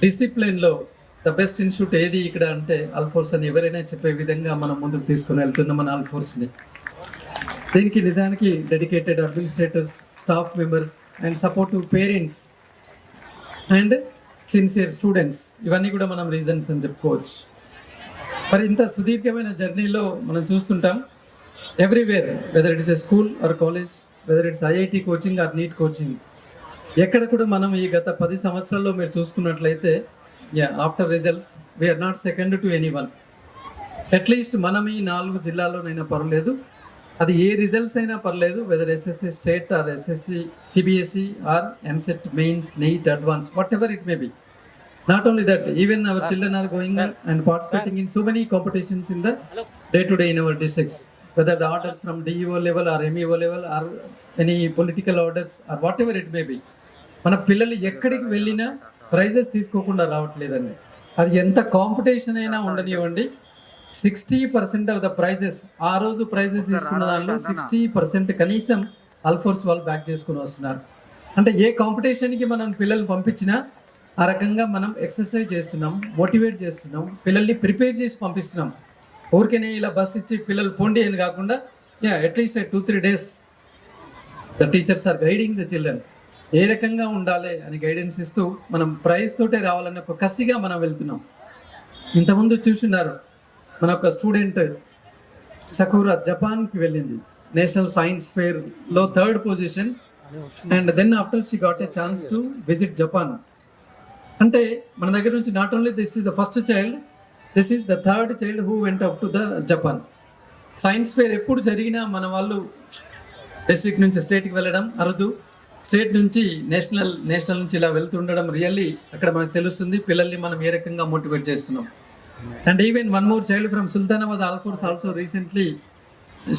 డిసిప్లిన్లో the best institute ఏది ఇక్కడ అంటే అల్ఫోర్స్ అని ఎవరైనా చెప్పే విధంగా మనం ముందుకు తీసుకుని వెళ్తున్నాం మన అల్ఫోర్స్ని. దీనికి నిజానికి dedicated administrators, staff members and supportive parents and sincere students, ఇవన్నీ కూడా మనం రీజన్స్ అని చెప్పుకోవచ్చు. మరి ఇంత సుదీర్ఘమైన జర్నీలో మనం చూస్తుంటాం everywhere, whether it is a school or college, whether it's IIT coaching or NEET coaching, ఎక్కడ కూడా మనం ఈ గత 10 సంవత్సరాల్లో మీరు చూసుకున్నట్లయితే after results we are not second to anyone. At least మనం ఈ 4 జిల్లాల్లోనైనా పర్లేదు, అది ఏ రిజల్ట్స్ అయినా పర్లేదు, whether SSC state or SSC CBSE or EAMCET mains NEET advance, whatever it may be. Not only that, even our children are going and participating in so many competitions in the day-to-day in our districts, whether the orders from DEO level or MEO level or any political orders or whatever it may be. మన పిల్లలు ఎక్కడికి వెళ్ళినా prices తీసుకోకుండా రావట్లేదండి. అది ఎంత competition అయినా ఉండనివ్వండి, 60% ఆఫ్ ద ప్రైజెస్, ఆ రోజు ప్రైజెస్ తీసుకున్న దానిలో 60% కనీసం అల్ఫోర్స్ వాళ్ళు బ్యాక్ చేసుకుని వస్తున్నారు. అంటే ఏ కాంపిటీషన్కి మనం పిల్లల్ని పంపించినా ఆ రకంగా మనం ఎక్సర్సైజ్ చేస్తున్నాం, మోటివేట్ చేస్తున్నాం, పిల్లల్ని ప్రిపేర్ చేసి పంపిస్తున్నాం. ఊరికనే ఇలా బస్ ఇచ్చి పిల్లలు పోండి అని కాకుండా at least 2-3 days the teachers are guiding the children, ఏ రకంగా ఉండాలి అని గైడెన్స్ ఇస్తూ మనం ప్రైజ్ తోటే రావాలన్న ఒక కసిగా మనం వెళ్తున్నాం. ఇంతకుముందు చూస్తున్నారు మన ఒక స్టూడెంట్ సకూరా జపాన్కి వెళ్ళింది, నేషనల్ సైన్స్ ఫేర్లో 3rd position, and then after she got a chance to visit Japan. అంటే మన దగ్గర నుంచి not only this is the first child, this is the 3rd child who went off to the Japan. Science fair ఎప్పుడు జరిగినా మన వాళ్ళు district నుంచి స్టేట్కి వెళ్ళడం అరుదు, స్టేట్ నుంచి నేషనల్ నుంచి ఇలా వెళ్తుండడం రియల్లీ అక్కడ మనకు తెలుస్తుంది పిల్లల్ని మనం ఏ రకంగా మోటివేట్ చేస్తున్నాం. And even one more child from Sultanabad Alphores also recently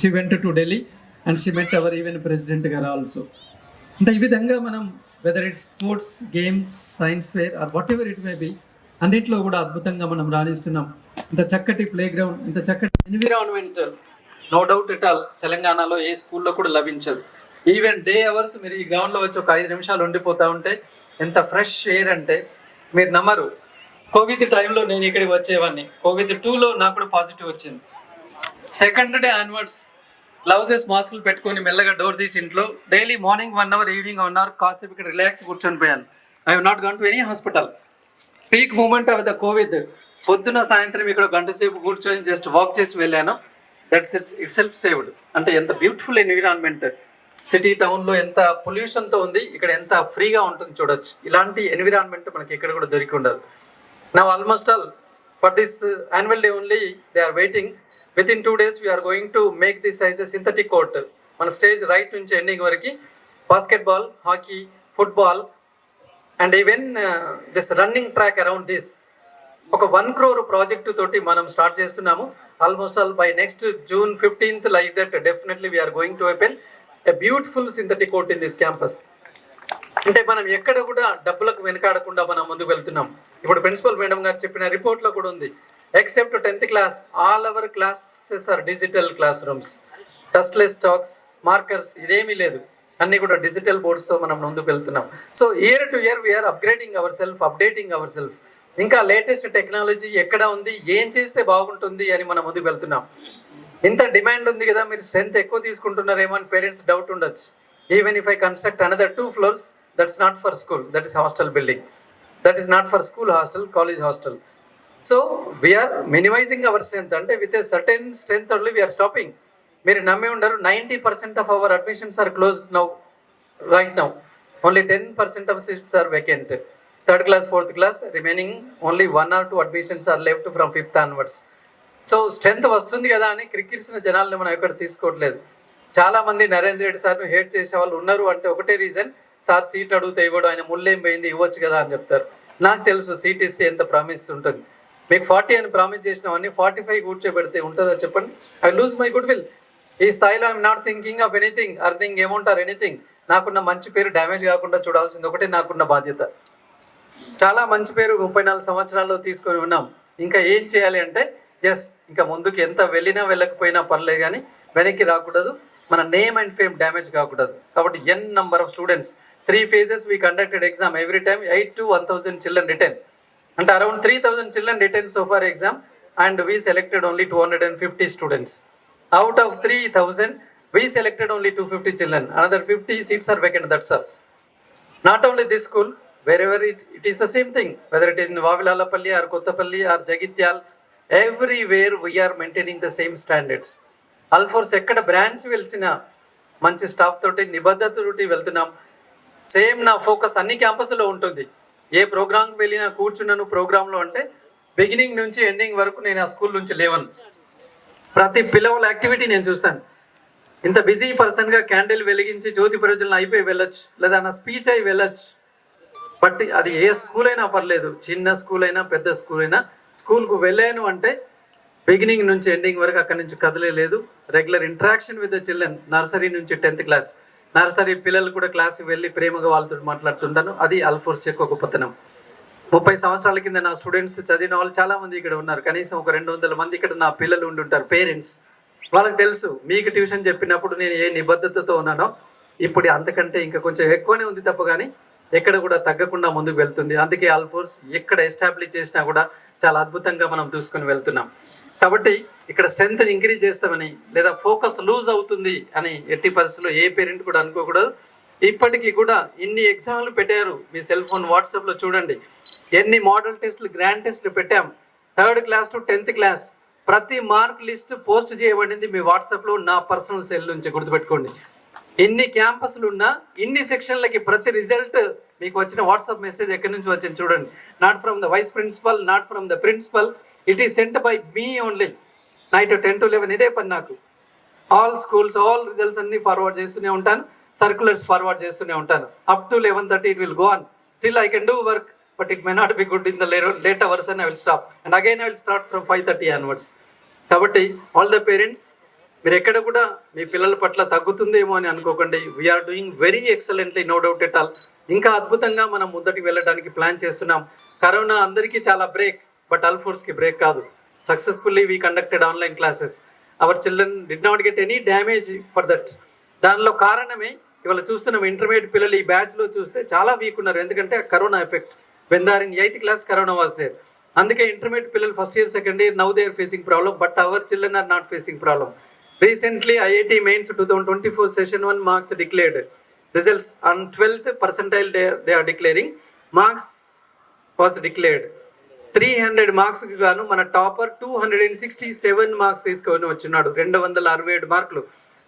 she went to Delhi and she met our even president garu also. అంటే ఈ విధంగా మనం whether it's sports, games, science fair or whatever it may be, అన్నింటిలో కూడా అద్భుతంగా మనం రాణిస్తున్నాం. ఇంత చక్కటి ప్లే గ్రౌండ్, ఇంత చక్కటి environment no doubt at all తెలంగాణలో ఏ స్కూల్లో కూడా లభించదు. ఈవెన్ డే అవర్స్ మీరు ఈ గ్రౌండ్లో వచ్చి ఒక 5 నిమిషాలు ఉండిపోతూ ఉంటే ఎంత ఫ్రెష్ ఎయిర్ అంటే మీరు నమ్మరు. కోవిడ్ టైంలో నేను ఇక్కడికి వచ్చేవాడిని, కోవిడ్ 2లో నాకు కూడా పాజిటివ్ వచ్చింది. 2nd డే ఆన్వర్డ్స్ గ్లౌజెస్, మాస్కులు పెట్టుకొని మెల్లగా డోర్ తీసి ఇంట్లో daily morning 1 hour, evening 1 hour కాసేపు ఇక్కడ రిలాక్స్ కూర్చొని పోయాను. I have not gone to any hospital. Peak moment of the covid, పొద్దున సాయంత్రం ఇక్కడ 1 గంట సేపు కూర్చొని జస్ట్ వాక్ చేసి వెళ్ళాను. That's it self saved. అంటే ఎంత బ్యూటిఫుల్ ఎన్విరాన్మెంట్, సిటీ టౌన్లో ఎంత పొల్యూషన్తో ఉంది, ఇక్కడ ఎంత ఫ్రీగా ఉంటుంది చూడొచ్చు. ఇలాంటి ఎన్విరాన్మెంట్ మనకి ఎక్కడ కూడా దొరికి ఉండదు. Now almost all for this annual day only they are waiting. Within 2 days we are going to make this as a synthetic court. మన స్టేజ్ రైట్ నుంచి ఎండింగ్ వరకు basketball, hockey, football and even this running track around this ఒక 1 crore project తోటి మనం start చేస్తున్నాము. Almost all by next June 15th like that definitely we are going to open a beautiful synthetic court in this campus. అంటే మనం ఎక్కడ కూడా డబ్బులకు వెనకాడకుండా మనం ముందుకు వెళ్తున్నాం. ఇప్పుడు ప్రిన్సిపల్ మేడం గారు చెప్పిన రిపోర్ట్లో కూడా ఉంది, except 10th class, all our classes are digital classrooms. Dustless chalks, markers, ఇదేమీ లేదు, అన్నీ కూడా డిజిటల్ బోర్డ్స్తో మనం ముందుకు వెళ్తున్నాం. So year to year we are upgrading our self, updating our self. ఇంకా లేటెస్ట్ టెక్నాలజీ ఎక్కడ ఉంది, ఏం చేస్తే బాగుంటుంది అని మనం ముందుకు వెళ్తున్నాం. ఇంత డిమాండ్ ఉంది కదా, మీరు స్ట్రెంత్ ఎక్కువ తీసుకుంటున్నారేమో అని పేరెంట్స్ డౌట్ ఉండొచ్చు. Even if I construct another 2 floors, that's not for school, that is hostel building, that is not for school hostel, college hostel. So we're minimising our strength. అంటే with a certain strength only we're stopping. మీరు నమ్మి ఉండరు, 90% of our admissions are closed now, right now. Only 10% of seats are vacant. 3rd class, 4th class remaining only 1 or 2 admissions are left from 5th onwards. So strength వస్తుంది కదా అని క్రిక్కిరిసిన జనాలను మనం ఎక్కడ తీసుకోవట్లేదు. చాలామంది నరేంద్ర రెడ్డి సార్ను హేట్ చేసే వాళ్ళు ఉన్నారు. అంటే ఒకటే రీజన్, సార్ సీట్ అడిగితే ఇవ్వడం, ఆయన ముళ్ళేం పోయింది ఇవ్వచ్చు కదా అని చెప్తారు. నాకు తెలుసు సీట్ ఇస్తే ఎంత ప్రామిస్ ఉంటుంది. మీకు 40 అని ప్రామిస్ చేసినామని 45 కూర్చోబెడితే ఉంటుందో చెప్పండి? I lose my good will. ఈ స్థాయిలో I'm not thinking of anything, earning amount or anything. నాకున్న మంచి పేరు డ్యామేజ్ కాకుండా చూడాల్సింది ఒకటే నాకున్న బాధ్యత. చాలా మంచి పేరు 34 సంవత్సరాల్లో తీసుకొని ఉన్నాం. ఇంకా ఏం చేయాలి అంటే ఇంకా ముందుకు ఎంత వెళ్ళినా వెళ్ళకపోయినా పర్లేదు, కానీ వెనక్కి రాకూడదు. మన నేమ్ అండ్ ఫేమ్ డ్యామేజ్ కాకూడదు. కాబట్టి n number of students, 3 phases we conducted exam. Every time 8 to 1000 children written. అంటే around 3,000 children written so far exam and we selected only 250 students. Out of 3,000, we selected only 250 children. Another 50 seats are vacant, that's all. Not only this school, wherever it is the same thing, whether it is in Vavilalapalli or Kottapalli or Jagityal, everywhere we are maintaining the same standards. Alforce ekkada branch velchina మంచి staff తోటి నిబద్ధతతోటి వెళ్తున్నాం. Same నా focus అన్ని క్యాంపస్లో ఉంటుంది. ఏ ప్రోగ్రామ్కి వెళ్ళినా కూర్చున్నాను ప్రోగ్రాంలో అంటే బిగినింగ్ నుంచి ఎండింగ్ వరకు నేను ఆ స్కూల్ నుంచి లేవను. ప్రతి పిల్లల యాక్టివిటీ నేను చూస్తాను. ఇంత బిజీ పర్సన్గా క్యాండిల్ వెలిగించి జ్యోతి ప్రజ్వలన అయిపోయి వెళ్ళొచ్చు, లేదా నా స్పీచ్ అయి వెళ్ళొచ్చు. బట్ అది ఏ స్కూల్ అయినా పర్లేదు, చిన్న స్కూల్ అయినా పెద్ద స్కూల్ అయినా, స్కూల్కు వెళ్ళాను అంటే బిగినింగ్ నుంచి ఎండింగ్ వరకు అక్కడి నుంచి కదలేదు. Regular interaction with the children, nursery నుంచి 10th క్లాస్, నర్సరీ పిల్లలు కూడా క్లాస్కి వెళ్ళి ప్రేమగా వాళ్ళతో మాట్లాడుతుంటాను. అది అల్ఫోర్స్ యొక్క గొప్పతనం. 30 సంవత్సరాల కింద నా స్టూడెంట్స్ చదివిన వాళ్ళు చాలామంది ఇక్కడ ఉన్నారు. కనీసం ఒక 200 మంది ఇక్కడ నా పిల్లలు ఉండుంటారు, పేరెంట్స్. వాళ్ళకి తెలుసు మీకు ట్యూషన్ చెప్పినప్పుడు నేను ఏ నిబద్ధతతో ఉన్నానో ఇప్పుడు అంతకంటే ఇంకా కొంచెం ఎక్కువనే ఉంది తప్ప కానీ ఎక్కడ కూడా తగ్గకుండా ముందుకు వెళ్తుంది. అందుకే అల్ఫోర్స్ ఎక్కడ ఎస్టాబ్లిష్ చేసినా కూడా చాలా అద్భుతంగా మనం దూసుకొని వెళ్తున్నాం. కాబట్టి ఇక్కడ స్ట్రెంగ్త్ని ఇంక్రీజ్ చేస్తామని లేదా ఫోకస్ లూజ్ అవుతుంది అని ఎట్టి పరిస్థితుల్లో ఏ పేరెంట్ కూడా అనుకోకూడదు. ఇప్పటికీ కూడా ఇన్ని ఎగ్జామ్లు పెట్టారు. మీ సెల్ ఫోన్ వాట్సాప్లో చూడండి, ఎన్ని మోడల్ టెస్టులు, గ్రాండ్ టెస్టులు పెట్టాం. 3rd class to 10th class ప్రతి మార్క్ లిస్ట్ పోస్ట్ చేయబడింది మీ వాట్సాప్లో, నా పర్సనల్ సెల్ నుంచి. గుర్తుపెట్టుకోండి, ఎన్ని క్యాంపస్లు ఉన్నా ఇన్ని సెక్షన్లకి ప్రతి రిజల్ట్ మీకు వచ్చిన వాట్సాప్ మెసేజ్ ఎక్కడి నుంచి వచ్చింది చూడండి. Not from the vice principal, not from the principal, it is sent by me only. Night 10 to 11 ఇదే పని నాకు. ఆల్ స్కూల్స్, ఆల్ రిజల్ట్స్ అన్ని ఫార్వర్డ్ చేస్తూనే ఉంటాను, సర్క్యులర్స్ ఫార్వర్డ్ చేస్తూనే ఉంటాను. Up to 11:30 it will go on. Still I can do work, but it may not be good in the late hours and I will stop and again I will start from 5:30 onwards. కాబట్టి all the parents, మీరు ఎక్కడ కూడా మీ పిల్లల పట్ల తగ్గుతుందేమో అని అనుకోకండి. We are doing very excellently, no doubt at all. ఇంకా అద్భుతంగా మనం ముందటికి వెళ్ళడానికి ప్లాన్ చేస్తున్నాం. కరోనా అందరికీ చాలా బ్రేక్, బట్ అల్ఫోర్స్కి బ్రేక్ కాదు. Successfully we conducted online classes. Our children did not get any damage for that. దానిలో కారణమే ఇవాళ చూస్తున్నాం, ఇంటర్మీడియట్ పిల్లలు ఈ బ్యాచ్లో చూస్తే చాలా వీక్ ఉన్నారు. ఎందుకంటే corona effect. When they are in 8th class corona was there. అందుకే ఇంటర్మీడియట్ పిల్లలు first year, second year, now they are facing problem, but our children are not facing problem. Recently, IIT Mains 2024 Session 1 marks declared. Results on 12th percentile they are declaring. Marks was declared. 300 marks కి గాను మన topper 267 marks తీసుకొని వచ్చినాడు. 267 మార్కులు.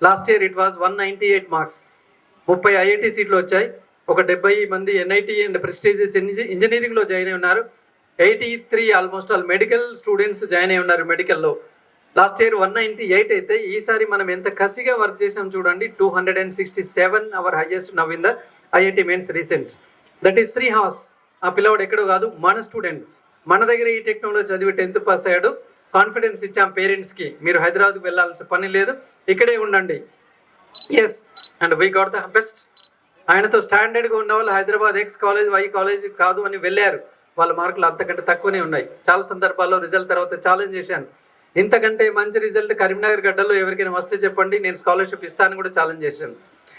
Last year it was 198 marks. 30 IIT సీట్లు వచ్చాయి. ఒక 70 మంది NIT అండ్ ప్రెస్టీజియస్ ఇంజనీరింగ్లో జాయిన్ అయి ఉన్నారు. 83 almost all medical students join అయి ఉన్నారు మెడికల్లో. లాస్ట్ ఇయర్ 198 అయితే ఈసారి మనం ఎంత కసిగా వర్క్ చేసాం చూడండి. 267 our highest now in the IIT mains recent. That is Srihas. ఆ పిల్లవాడు ఎక్కడో కాదు, మన స్టూడెంట్. మన దగ్గర ఈ టెక్నాలజీ చదివి 10th పాస్ అయ్యాడు. కాన్ఫిడెన్స్ ఇచ్చాం పేరెంట్స్కి, మీరు హైదరాబాద్కి వెళ్ళాల్సిన పని లేదు, ఇక్కడే ఉండండి. Yes, and we got the best. ఆయనతో స్టాండర్డ్గా ఉన్న వాళ్ళు Hyderabad X college, Y college కాదు అని వెళ్ళారు. వాళ్ళ మార్కులు అంతకంటే తక్కువనే ఉన్నాయి. చాలా సందర్భాల్లో రిజల్ట్ తర్వాత ఛాలెంజ్ చేశాను, ఇంతకంటే మంచి రిజల్ట్ కరీంనగర్ గడ్డలో ఎవరికైనా వస్తే చెప్పండి, నేను స్కాలర్షిప్ ఇస్తాను కూడా ఛాలెంజ్ చేశాను.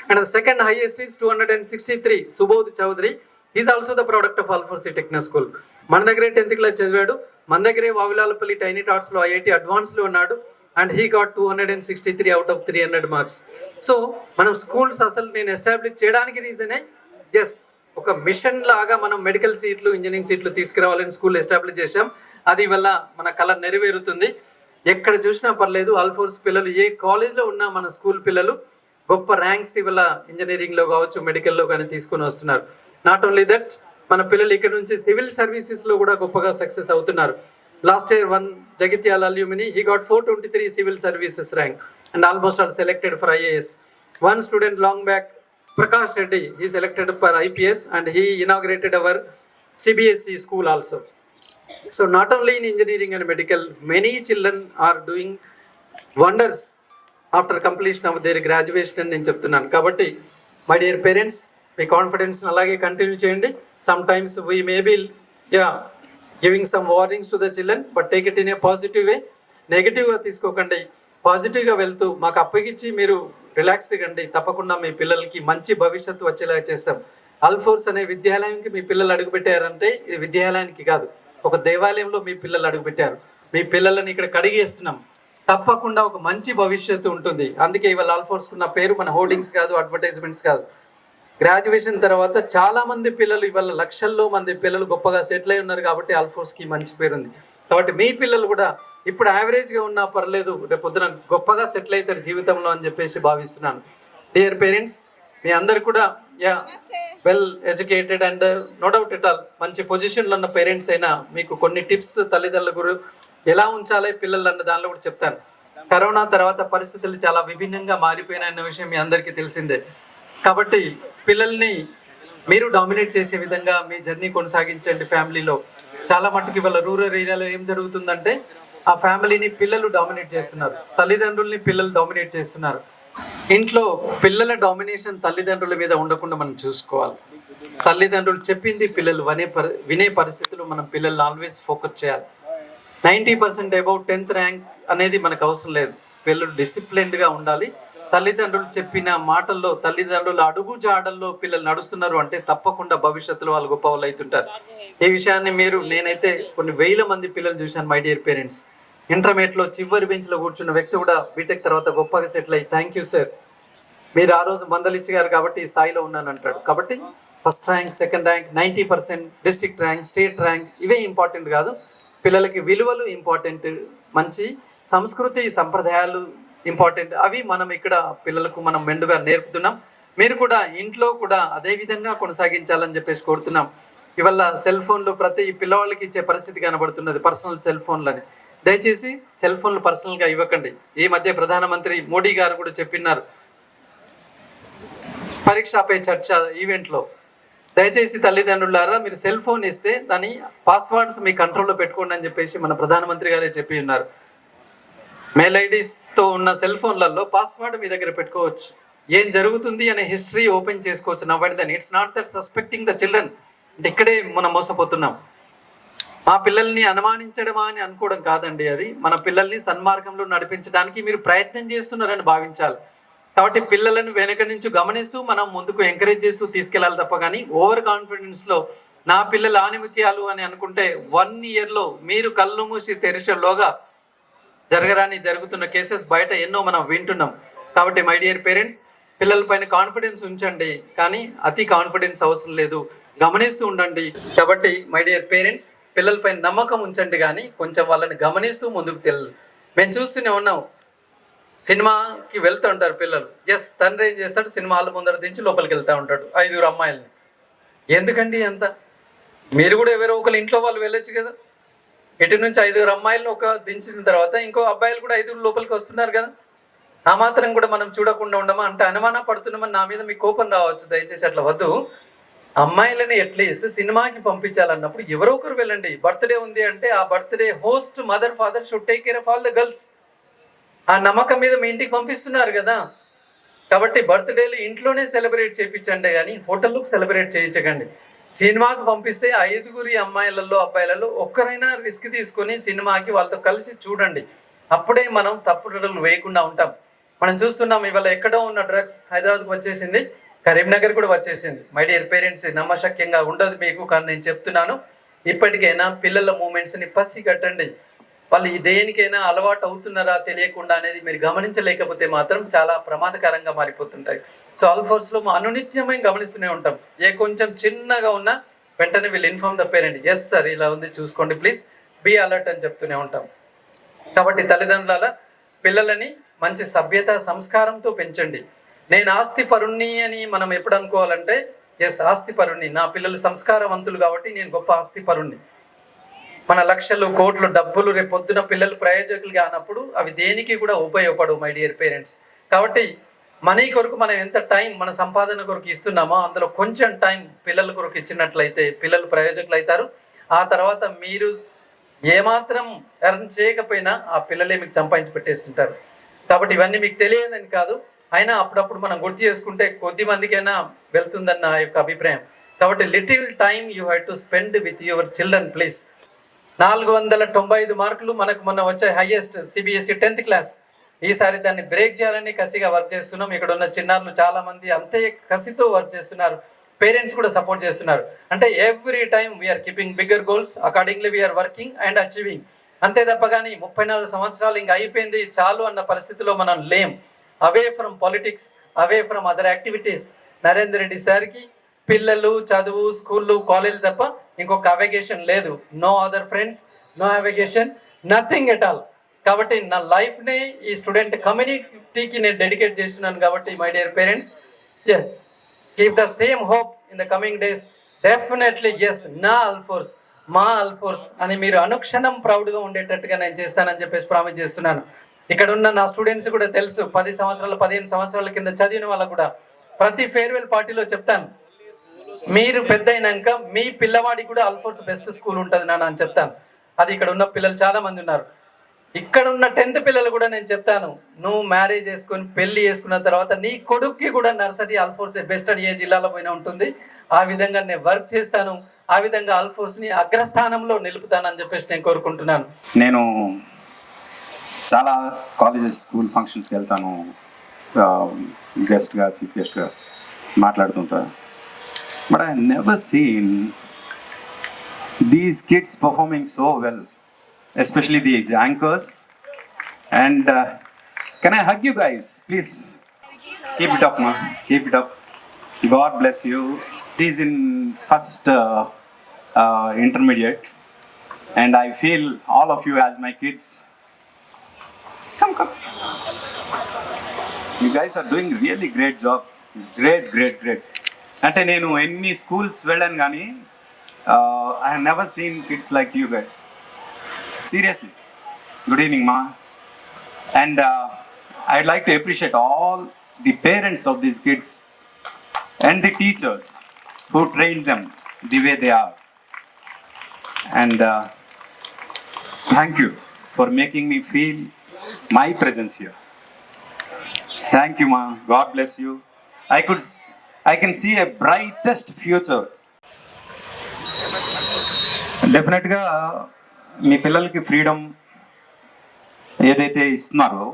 And the second highest is 263. Subodh Chaudhary is also the product of Alphores technical school. మన దగ్గరే 10th క్లాస్ చదివాడు, మన దగ్గరే వావిలాలపల్లి టైనీ టాట్స్లో IIT అడ్వాన్స్లో ఉన్నాడు. And he got 263 out of 300 marks. So మనం స్కూల్స్ అసలు నేను ఎస్టాబ్లిష్ చేయడానికి రీజనే జస్ట్ ఒక మిషన్ లాగా మనం మెడికల్ సీట్లు, ఇంజనీరింగ్ సీట్లు తీసుకురావాలని స్కూల్ ఎస్టాబ్లిష్ చేశాం. అది వల్ల మన కళ నెరవేరుతుంది. ఎక్కడ చూసినా పర్లేదు, అల్ఫోర్స్ పిల్లలు ఏ కాలేజ్లో ఉన్నా మన స్కూల్ పిల్లలు గొప్ప ర్యాంక్స్ ఇవాళ ఇంజనీరింగ్లో కావచ్చు, మెడికల్లో కానీ తీసుకొని వస్తున్నారు. నాట్ ఓన్లీ దట్, మన పిల్లలు ఇక్కడ నుంచి సివిల్ సర్వీసెస్లో కూడా గొప్పగా సక్సెస్ అవుతున్నారు. Last year 1 Jagtial alumni, he got 423 civil services rank and almost all selected for IAS. 1 student long back, Prakash Reddy, he selected for IPS and he inaugurated our CBSE school also. So not only in engineering and medical, many children are doing wonders after completion of their graduation అని నేను చెప్తున్నాను. కాబట్టి my dear parents, me confidence అలాగే continue చేయండి. Some times we may be giving some warnings to the children, but take it in a positive way. నెగిటివ్గా తీసుకోకండి, పాజిటివ్గా వెళ్తూ మాకు అప్పగించి మీరు రిలాక్స్ కండి. తప్పకుండా మీ పిల్లలకి మంచి భవిష్యత్తు వచ్చేలా చేస్తాం. అల్ఫోర్స్ అనే విద్యాలయానికి మీ పిల్లలు అడుగుపెట్టారంటే ఇది విద్యాలయానికి కాదు, ఒక దేవాలయంలో మీ పిల్లలు అడుగుపెట్టారు. మీ పిల్లలని ఇక్కడ కడిగేస్తున్నాం. తప్పకుండా ఒక మంచి భవిష్యత్తు ఉంటుంది. అందుకే ఇవాళ ఆల్ఫోర్స్కున్న పేరు మన హోర్డింగ్స్ కాదు, అడ్వర్టైజ్మెంట్స్ కాదు. గ్రాడ్యుయేషన్ తర్వాత చాలా మంది పిల్లలు ఇవాళ లక్షల్లో మంది పిల్లలు గొప్పగా సెటిల్ అయి ఉన్నారు కాబట్టి ఆల్ఫోర్స్కి మంచి పేరుంది. కాబట్టి మీ పిల్లలు కూడా ఇప్పుడు యావరేజ్గా ఉన్నా పర్లేదు, రేపు పొద్దున గొప్పగా సెటిల్ అవుతారు జీవితంలో అని చెప్పేసి భావిస్తున్నాను. డియర్ పేరెంట్స్, మీ అందరు కూడా well educated and no doubt at all మంచి పొజిషన్లో ఉన్న పేరెంట్స్ అయినా మీకు కొన్ని టిప్స్ తల్లిదండ్రుల గురు ఎలా ఉంచాలి పిల్లలు అన్న దానిలో కూడా చెప్తాను. కరోనా తర్వాత పరిస్థితులు చాలా విభిన్నంగా మారిపోయినాయన్న విషయం మీ అందరికీ తెలిసిందే. కాబట్టి పిల్లల్ని మీరు డామినేట్ చేసే విధంగా మీ జర్నీ కొనసాగించండి. ఫ్యామిలీలో చాలా మట్టుకు ఇవాళ రూరల్ ఏరియాలో ఏం జరుగుతుందంటే ఆ ఫ్యామిలీని పిల్లలు డామినేట్ చేస్తున్నారు, తల్లిదండ్రుల్ని పిల్లలు డామినేట్ చేస్తున్నారు. ఇంట్లో పిల్లల డామినేషన్ తల్లిదండ్రుల మీద ఉండకుండా మనం చూసుకోవాలి. తల్లిదండ్రులు చెప్పింది పిల్లలు వినే పరిస్థితులు మనం పిల్లల్ని ఆల్వేస్ ఫోకస్ చేయాలి. 90% అబౌట్ 10th ర్యాంక్ అనేది మనకు అవసరం లేదు. పిల్లలు డిసిప్లిన్డ్గా ఉండాలి. తల్లిదండ్రులు చెప్పిన మాటల్లో, తల్లిదండ్రుల అడుగు జాడల్లో పిల్లలు నడుస్తున్నారు అంటే తప్పకుండా భవిష్యత్తులో వాళ్ళు గొప్ప వాళ్ళు అవుతుంటారు. ఈ విషయాన్ని నేనైతే కొన్ని వేల మంది పిల్లలు చూశాను. మై డియర్ పేరెంట్స్, ఇంటర్మీడియట్లో చివరి బెంచ్లో కూర్చున్న వ్యక్తి కూడా బీటెక్ తర్వాత గొప్పగా సెటిల్ అయ్యి థ్యాంక్ యూ సార్, మీరు ఆ రోజు మందలిచ్చారు కాబట్టి ఈ స్థాయిలో ఉన్నాను అంటాడు. కాబట్టి first rank, second rank, 90%, district rank, state rank ఇవే ఇంపార్టెంట్ కాదు. పిల్లలకి విలువలు ఇంపార్టెంట్, మంచి సంస్కృతి సంప్రదాయాలు ఇంపార్టెంట్. అవి మనం ఇక్కడ పిల్లలకు మనం మెండుగా నేర్పుతున్నాం. మీరు కూడా ఇంట్లో కూడా అదే విధంగా కొనసాగించాలని చెప్పేసి కోరుతున్నాం. ఇవాళ సెల్ ఫోన్లు ప్రతి పిల్లవాళ్ళకి ఇచ్చే పరిస్థితి కనబడుతున్నది, పర్సనల్ సెల్ ఫోన్లని. దయచేసి సెల్ ఫోన్లు పర్సనల్గా ఇవ్వకండి. ఈ మధ్య ప్రధానమంత్రి మోడీ గారు కూడా చెప్పినారు పరీక్షపై చర్చ ఈవెంట్లో. దయచేసి తల్లిదండ్రులారా, మీరు సెల్ ఫోన్ ఇస్తే దాని పాస్వర్డ్స్ మీ కంట్రోల్లో పెట్టుకోండి అని చెప్పేసి మన ప్రధానమంత్రి గారే చెప్పి ఉన్నారు. మెయిల్ ఐడీస్తో ఉన్న సెల్ ఫోన్లలో పాస్వర్డ్ మీ దగ్గర పెట్టుకోవచ్చు. ఏం జరుగుతుంది అనే హిస్టరీ ఓపెన్ చేసుకోవచ్చు. నవ్వండి దాన్ని. It's not that suspecting the children. అంటే ఇక్కడే మనం మోసపోతున్నాం. మా పిల్లల్ని అనుమానించడమా అని అనుకోవడం కాదండి. అది మన పిల్లల్ని సన్మార్గంలో నడిపించడానికి మీరు ప్రయత్నం చేస్తున్నారని భావించాలి. కాబట్టి పిల్లలను వెనక నుంచి గమనిస్తూ మనం ముందుకు ఎంకరేజ్ చేస్తూ తీసుకెళ్ళాలి తప్ప కానీ ఓవర్ కాన్ఫిడెన్స్లో నా పిల్లలు ఆనిముత్యాలు అని అనుకుంటే 1 yearలో మీరు కళ్ళు మూసి తెరిచేలోగా జరుగుతున్న కేసెస్ బయట ఎన్నో మనం వింటున్నాం. కాబట్టి మై డియర్ పేరెంట్స్, పిల్లలపైన కాన్ఫిడెన్స్ ఉంచండి, కానీ అతి కాన్ఫిడెన్స్ అవసరం లేదు. గమనిస్తూ ఉండండి. కాబట్టి మై డియర్ పేరెంట్స్, పిల్లలపైన నమ్మకం ఉంచండి, కానీ కొంచెం వాళ్ళని గమనిస్తూ ముందుకు మేము చూస్తూనే ఉన్నాం. సినిమాకి వెళ్తూ ఉంటారు పిల్లలు. తండ్రి ఏం చేస్తాడు, సినిమా హాల్ ముందర దించి లోపలికి వెళ్తూ ఉంటాడు 5 అమ్మాయిల్ని. ఎందుకండి అంత? మీరు కూడా ఎవరో ఒకరు ఇంట్లో వాళ్ళు వెళ్ళొచ్చు కదా. ఇటు నుంచి 5 అమ్మాయిలను దించిన తర్వాత ఇంకో అబ్బాయిలు కూడా 5 లోపలికి వస్తున్నారు కదా. ఆ మాత్రం కూడా మనం చూడకుండా ఉండమా? అంటే అనుమాన పడుతున్నామని నా మీద మీకు కోపం రావచ్చు. దయచేసి అట్లా వద్దు. అమ్మాయిలని అట్లీస్ట్ సినిమాకి పంపించాలన్నప్పుడు ఎవరో ఒకరు వెళ్ళండి. బర్త్డే ఉంది అంటే ఆ birthday host mother father should take care of all the girls. ఆ నమ్మకం మీద మీ ఇంటికి పంపిస్తున్నారు కదా. కాబట్టి బర్త్డేలు ఇంట్లోనే సెలబ్రేట్ చేయించండి, కానీ హోటల్లోకి సెలబ్రేట్ చేయించకండి. సినిమాకి పంపిస్తే 5 అమ్మాయిలలో అబ్బాయిలలో ఒక్కరైనా రిస్క్ తీసుకొని సినిమాకి వాళ్ళతో కలిసి చూడండి. అప్పుడే మనం తప్పుడులు వేయకుండా ఉంటాం. మనం చూస్తున్నాం ఇవాళ ఎక్కడో ఉన్న డ్రగ్స్ హైదరాబాద్కి వచ్చేసింది, కరీంనగర్ కూడా వచ్చేసింది. మై డియర్ పేరెంట్స్, నమ్మశక్యంగా ఉండదు మీకు, కానీ నేను చెప్తున్నాను, ఇప్పటికైనా పిల్లల మూమెంట్స్ని పసిగట్టండి. వాళ్ళు దేనికైనా అలవాటు అవుతున్నారా తెలియకుండా అనేది మీరు గమనించలేకపోతే మాత్రం చాలా ప్రమాదకరంగా మారిపోతుంటాయి. సో ఆల్ఫోర్స్లో అనునిత్యమైన గమనిస్తూనే ఉంటాం. కొంచెం చిన్నగా ఉన్నా వెంటనే వీళ్ళు inform the parent, yes sir ఇలా ఉంది చూసుకోండి ప్లీజ్, బీ అలర్ట్ అని చెప్తూనే ఉంటాం. కాబట్టి తల్లిదండ్రుల పిల్లలని మంచి సభ్యత సంస్కారంతో పెంచండి. నేను ఆస్తి పరుణ్ణి అని మనం ఎప్పుడు అనుకోవాలంటే, ఆస్తి పరుణ్ణి, నా పిల్లలు సంస్కారవంతులు కాబట్టి నేను గొప్ప ఆస్తి పరుణ్ణి. మన లక్షలు కోట్లు డబ్బులు రేపు పొద్దున పిల్లలు ప్రయోజకులు కానప్పుడు అవి దేనికి కూడా ఉపయోగపడవు మై డియర్ పేరెంట్స్. కాబట్టి మనీ కొరకు మనం ఎంత టైం మన సంపాదన కొరకు ఇస్తున్నామో అందులో కొంచెం టైం పిల్లల కొరకు ఇచ్చినట్లయితే పిల్లలు ప్రయోజకులు అవుతారు. ఆ తర్వాత మీరు ఏమాత్రం ఎర్న్ చేయకపోయినా ఆ పిల్లలే మీకు సంపాదించి పెట్టేస్తుంటారు. కాబట్టి ఇవన్నీ మీకు తెలియదని కాదు, అయినా అప్పుడప్పుడు మనం గుర్తు చేసుకుంటే కొద్ది మందికైనా వెళ్తుందన్న నా యొక్క అభిప్రాయం. కాబట్టి little time you have to spend with your children please. 495 మార్కులు మనకు మొన్న వచ్చే హైయెస్ట్ CBSE 10th క్లాస్. ఈసారి దాన్ని బ్రేక్ చేయాలని కసిగా వర్క్ చేస్తున్నాం. ఇక్కడ ఉన్న చిన్నారులు చాలామంది అంతే కసితో వర్క్ చేస్తున్నారు. పేరెంట్స్ కూడా సపోర్ట్ చేస్తున్నారు. అంటే every time we are keeping bigger goals, accordingly we are working and achieving. అంతే తప్ప కానీ 34 సంవత్సరాలు ఇంకా అయిపోయింది చాలు అన్న పరిస్థితిలో మనం లేం. Away from politics, away from other activities. Narender Reddy సార్కి పిల్లలు, చదువు, స్కూళ్ళు, కాలేజీలు తప్ప ఇంకొక అవగేషన్ లేదు. No other friends, no avocation, nothing at all. కాబట్టి నా లైఫ్ని ఈ స్టూడెంట్ కమ్యూనిటీకి నేను డెడికేట్ చేస్తున్నాను. కాబట్టి my dear parents, keep the same hope in the coming days. Definitely yes, నా అల్ఫోర్స్, మా అల్ఫోర్స్ అని మీరు అనుక్షణం ప్రౌడ్గా ఉండేటట్టుగా నేను చేస్తానని చెప్పేసి ప్రామిస్ చేస్తున్నాను. ఇక్కడ ఉన్న నా స్టూడెంట్స్ కూడా తెలుసు, 10 సంవత్సరాలు 15 సంవత్సరాల కింద చదివిన వాళ్ళకు కూడా ప్రతి ఫేర్వెల్ పార్టీలో చెప్తాను, మీరు పెద్ద అయినాక మీ పిల్లవాడికి కూడా అల్ఫోర్స్ బెస్ట్ స్కూల్ ఉంటుంది నాన్న అని చెప్తాను. అది ఇక్కడ ఉన్న పిల్లలు చాలామంది ఉన్నారు. ఇక్కడ ఉన్న 10th పిల్లలు కూడా నేను చెప్తాను, నువ్వు మ్యారేజ్ చేసుకొని పెళ్లి చేసుకున్న తర్వాత నీ కొడుక్కి కూడా నర్సరీ అల్ఫోర్స్ బెస్ట్ అని ఏ జిల్లాలో పోయినా ఉంటుంది. ఆ విధంగా నేను వర్క్ చేస్తాను, ఆ విధంగా అల్ఫోర్స్ని అగ్రస్థానంలో నిలుపుతానని చెప్పేసి నేను కోరుకుంటున్నాను. నేను చాలా కాలేజెస్, స్కూల్ ఫంక్షన్స్కి వెళ్తాను, గెస్ట్గా, చీఫ్ గెస్ట్గా మాట్లాడుతుంటా. But I never seen these kids performing so well, especially these anchors. And can I hug you guys, please? Keep it up, ma. Keep it up. God bless you. He's in first intermediate, and I feel all of you as my kids. Come. You guys are doing really great job. Great. అంటే నేను ఎన్ని schools వెళ్ళాను కానీ I have never seen kids like you guys. Seriously. Good evening, ma. And I'd like to appreciate all the parents of these kids and the teachers who trained them the way they are. And thank you for making me feel my presence here. Thank you, ma. God bless you. I can see a brightest future. Definitely. మీ పిల్లలకి freedom ఏదైతే ఇస్తున్నారో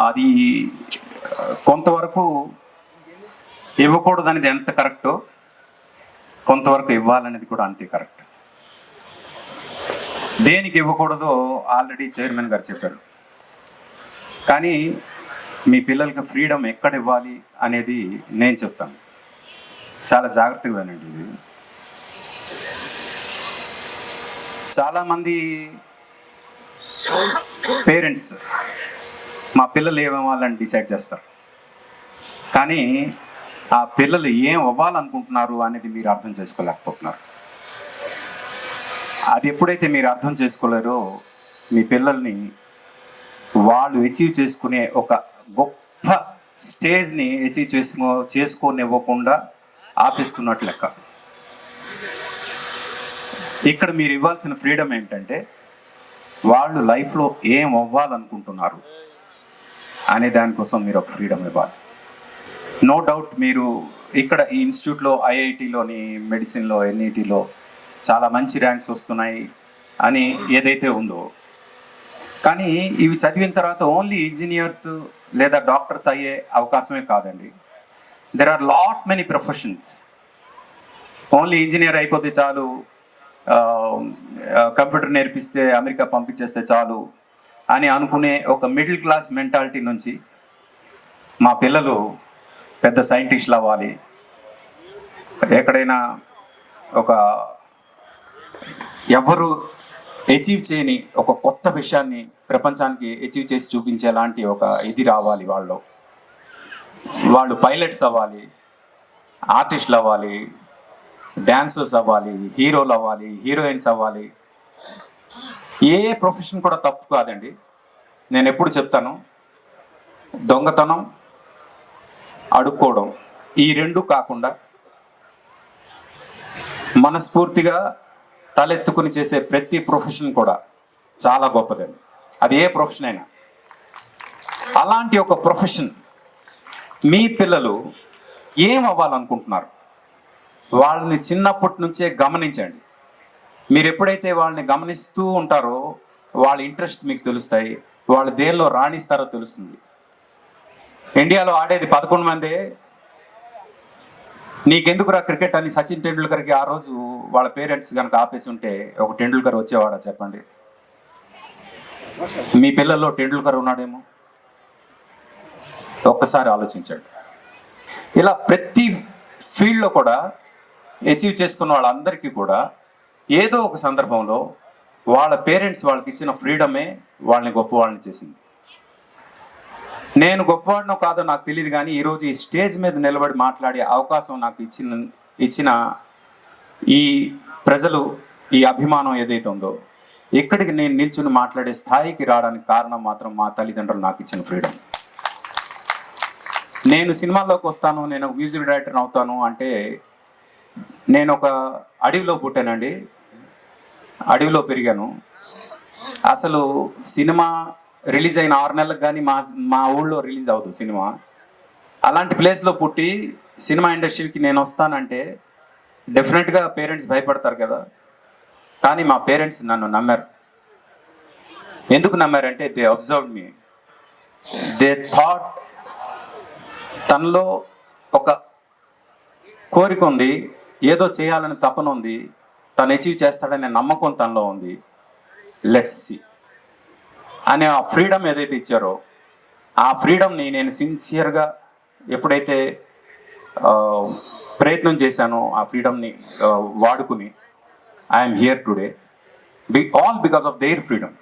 అది కొంతవరకు ఇవ్వకూడదు అనేది ఎంత కరెక్టో, కొంతవరకు ఇవ్వాలనేది కూడా అంతే కరెక్ట్. దేనికి ఇవ్వకూడదో ఆల్రెడీ చైర్మన్ గారు చెప్పారు. కానీ మీ పిల్లలకి ఫ్రీడమ్ ఎక్కడ ఇవ్వాలి అనేది నేను చెప్తాను. చాలా జాగ్రత్తగా వినండి. ఇది చాలామంది పేరెంట్స్ మా పిల్లలు ఏమవ్వాలని డిసైడ్ చేస్తారు, కానీ ఆ పిల్లలు ఏం అవ్వాలనుకుంటున్నారు అనేది మీరు అర్థం చేసుకోలేకపోతున్నారు. అది ఎప్పుడైతే మీరు అర్థం చేసుకోలేరో మీ పిల్లల్ని వాళ్ళు అచీవ్ చేసుకునే ఒక గొప్ప స్టేజ్ని అచీవ్ చేసుకోనివ్వకుండా ఆపిస్తున్నట్లు లెక్క. ఇక్కడ మీరు ఇవ్వాల్సిన ఫ్రీడమ్ ఏంటంటే వాళ్ళు లైఫ్లో ఏం అవ్వాలనుకుంటున్నారు అనే దానికోసం మీరు ఒక ఫ్రీడమ్ ఇవ్వాలి. నో డౌట్ మీరు ఇక్కడ ఈ ఇన్స్టిట్యూట్లో, ఐఐటిలోని, మెడిసిన్లో, ఎన్ఈటీలో చాలా మంచి ర్యాంక్స్ వస్తున్నాయి అని ఏదైతే ఉందో, కానీ ఇవి చదివిన తర్వాత ఓన్లీ ఇంజనీర్స్ లేదా డాక్టర్స్ అయ్యే అవకాశమే కాదండి. There are lot many professions. Only engineer అయిపోతే చాలు, కంప్యూటర్ నేర్పిస్తే అమెరికా పంపించేస్తే చాలు అని అనుకునే ఒక మిడిల్ క్లాస్ మెంటాలిటీ నుంచి మా పిల్లలు పెద్ద సైంటిస్టులు అవ్వాలి, ఎక్కడైనా ఒక ఎవరు అచీవ్ చేయని ఒక కొత్త విషయాన్ని ప్రపంచానికి అచీవ్ చేసి చూపించేలాంటి ఒక ఇది రావాలి వాళ్ళు పైలట్స్ అవ్వాలి, ఆర్టిస్టులు అవ్వాలి, డాన్సర్స్ అవ్వాలి, హీరోలు అవ్వాలి, హీరోయిన్స్ అవ్వాలి. ఏ ప్రొఫెషన్ కూడా తప్పు కాదండి. నేను ఎప్పుడు చెప్తాను, దొంగతనం, అడుక్కోవడం ఈ రెండు కాకుండా మనస్ఫూర్తిగా తలెత్తుకుని చేసే ప్రతి ప్రొఫెషన్ కూడా చాలా గొప్పదండి. అది ఏ ప్రొఫెషన్ అయినా. అలాంటి ఒక ప్రొఫెషన్ మీ పిల్లలు ఏం అవ్వాలనుకుంటున్నారు వాళ్ళని చిన్నప్పటి నుంచే గమనించండి. మీరు ఎప్పుడైతే వాళ్ళని గమనిస్తూ ఉంటారో వాళ్ళ ఇంట్రెస్ట్ మీకు తెలుస్తాయి, వాళ్ళు దేనిలో రాణిస్తారో తెలుస్తుంది. ఇండియాలో ఆడేది 11 మందే, నీకెందుకురా క్రికెట్ అని సచిన్ టెండూల్కర్కి ఆ రోజు వాళ్ళ పేరెంట్స్ కనుక ఆపేసి ఉంటే ఒక టెండూల్కర్ వచ్చేవాడా చెప్పండి? మీ పిల్లల్లో టెండూల్కర్ ఉన్నాడేమో, ఒక్కసారి ఆలోచించండి. ఇలా ప్రతి ఫీల్డ్లో కూడా అచీవ్ చేసుకున్న వాళ్ళందరికీ కూడా ఏదో ఒక సందర్భంలో వాళ్ళ పేరెంట్స్ వాళ్ళకి ఇచ్చిన ఫ్రీడమే వాళ్ళని గొప్పవాళ్ళని చేసింది. నేను గొప్పవాడినో కాదో నాకు తెలియదు, కానీ ఈరోజు ఈ స్టేజ్ మీద నిలబడి మాట్లాడే అవకాశం నాకు ఇచ్చిన ఈ ప్రజలు, ఈ అభిమానం ఏదైతే ఉందో, ఇక్కడికి నేను నిల్చుని మాట్లాడే స్థాయికి రావడానికి కారణం మాత్రం మా తల్లిదండ్రులు నాకు ఇచ్చిన ఫ్రీడమ్. నేను సినిమాల్లోకి వస్తాను, నేను మ్యూజిక్ డైరెక్టర్ అవుతాను అంటే, నేను ఒక అడవిలో పుట్టానండి, అడవిలో పెరిగాను. అసలు సినిమా రిలీజ్ అయిన 6 నెలలకు కానీ మా ఊళ్ళో రిలీజ్ అవుతుంది సినిమా. అలాంటి ప్లేస్లో పుట్టి సినిమా ఇండస్ట్రీకి నేను వస్తానంటే డెఫినెట్గా పేరెంట్స్ భయపడతారు కదా. కానీ మా పేరెంట్స్ నన్ను నమ్మారు. ఎందుకు నమ్మారంటే they observe me, they thought తనలో ఒక కోరిక ఉంది, ఏదో చేయాలని తపన ఉంది, తను అచీవ్ చేస్తాడనే నమ్మకం తనలో ఉంది, లెట్స్ సీ అనే ఆ ఫ్రీడమ్ ఏదైతే ఇచ్చారో, ఆ ఫ్రీడమ్ని నేను సిన్సియర్గా ఎప్పుడైతే ప్రయత్నం చేశానో, ఆ ఫ్రీడమ్ని వాడుకుని I'm here today, all because of their freedom.